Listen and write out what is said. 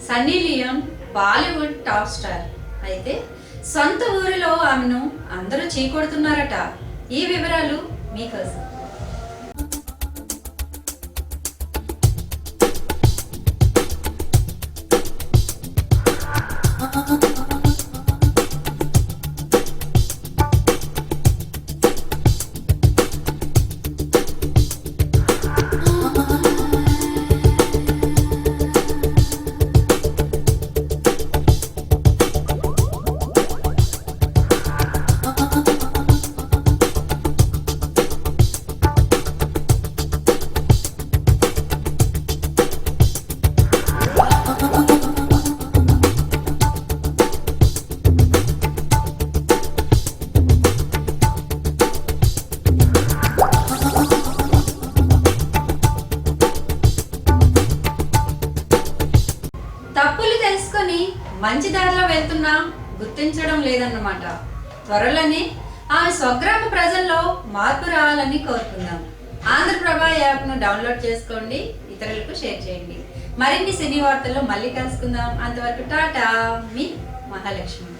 Sunny Leone Bollywood top star. అయితే సొంత ఊరిలో ఆమెను అందరూ చీకొడుతున్నారట. ఈ వివరాలు మీకోసం. తప్పులు తెలుసుకొని మంచి దారిలో వెళ్తున్నా గుర్తించడం లేదన్నమాట. త్వరలోనే ఆమె స్వగ్రామ ప్రజల్లో మార్పు రావాలని కోరుకుందాం. ఆంధ్రప్రభ యాప్ను డౌన్లోడ్ చేసుకోండి, ఇతరులకు షేర్ చేయండి. మరిన్ని సినీ వార్తల్లో మళ్ళీ కలుసుకుందాం. అంతవరకు టాటా, మీ మహాలక్ష్మి.